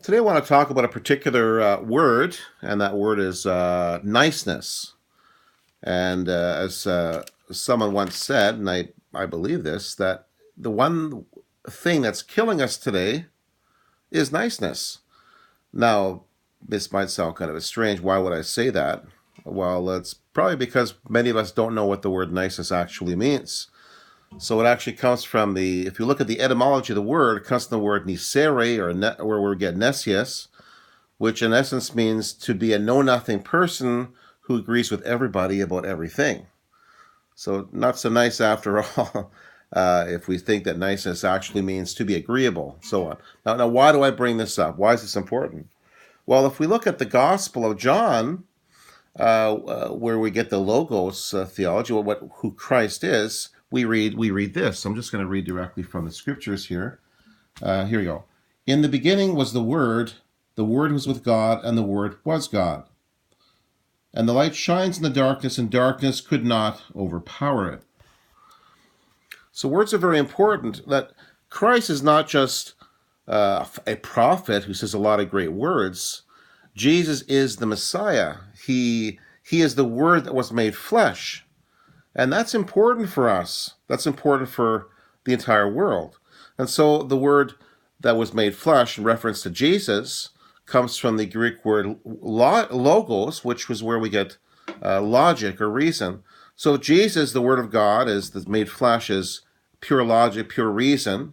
Today, I want to talk about a particular word, and that word is niceness. And as someone once said, and I believe this, that the one thing that's killing us today is niceness. Now, this might sound kind of strange. Why would I say that? Well, it's probably because many of us don't know what the word niceness actually means. So it actually comes from if you look at the etymology of the word, it comes from the word nicere, where we get nesius, which in essence means to be a know-nothing person who agrees with everybody about everything. So not so nice after all, if we think that niceness actually means to be agreeable, so on. Now, why do I bring this up? Why is this important? Well, if we look at the Gospel of John, where we get the logos theology, who Christ is, we read this. I'm just going to read directly from the scriptures here. Here we go. In the beginning was the Word was with God, and the Word was God. And the light shines in the darkness, and darkness could not overpower it. So words are very important. That Christ is not just a prophet who says a lot of great words. Jesus is the Messiah. He is the Word that was made flesh. And that's important for us. That's important for the entire world. And so the word that was made flesh in reference to Jesus comes from the Greek word logos, which was where we get logic or reason. So Jesus, the Word of God, is made flesh, is pure logic, pure reason.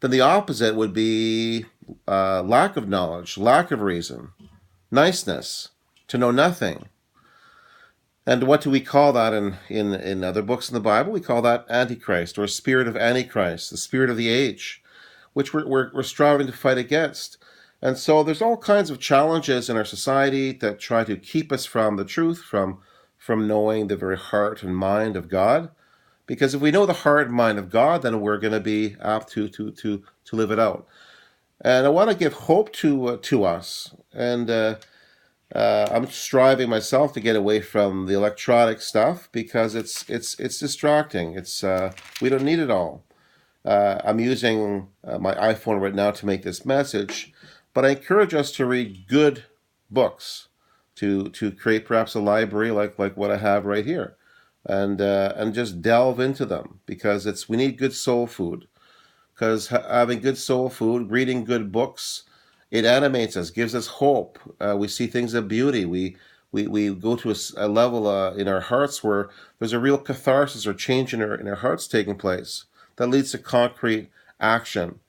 Then the opposite would be lack of knowledge, lack of reason, niceness, to know nothing. And what do we call that in other books in the Bible? We call that Antichrist, or spirit of Antichrist, the spirit of the age, which we're striving to fight against. And so there's all kinds of challenges in our society that try to keep us from the truth, from knowing the very heart and mind of God. Because if we know the heart and mind of God, then we're going to be apt to live it out. And I want to give hope to us. And I'm striving myself to get away from the electronic stuff because it's distracting. We don't need it all. I'm using my iPhone right now to make this message, but I encourage us to read good books, to create perhaps a library like what I have right here, and just delve into them because we need good soul food. Because having good soul food, reading good books, it animates us, gives us hope. We see things of beauty. We go to a level in our hearts where there's a real catharsis or change in our hearts taking place that leads to concrete action.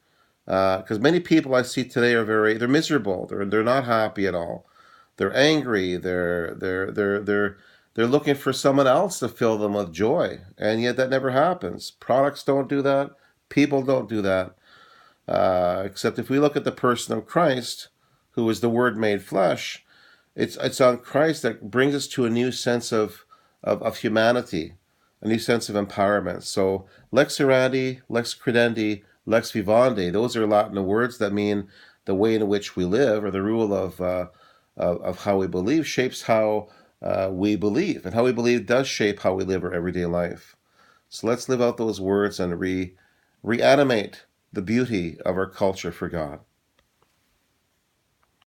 Because many people I see today they're miserable. They're not happy at all. They're angry. They're looking for someone else to fill them with joy, and yet that never happens. Products don't do that. People don't do that. Except if we look at the person of Christ, who is the Word made flesh, it's on Christ that brings us to a new sense of humanity, a new sense of empowerment. So lex orandi, lex credendi, lex vivendi, those are Latin words that mean the way in which we live, or the rule of how we believe shapes how we believe, and how we believe does shape how we live our everyday life. So let's live out those words and reanimate the beauty of our culture for God.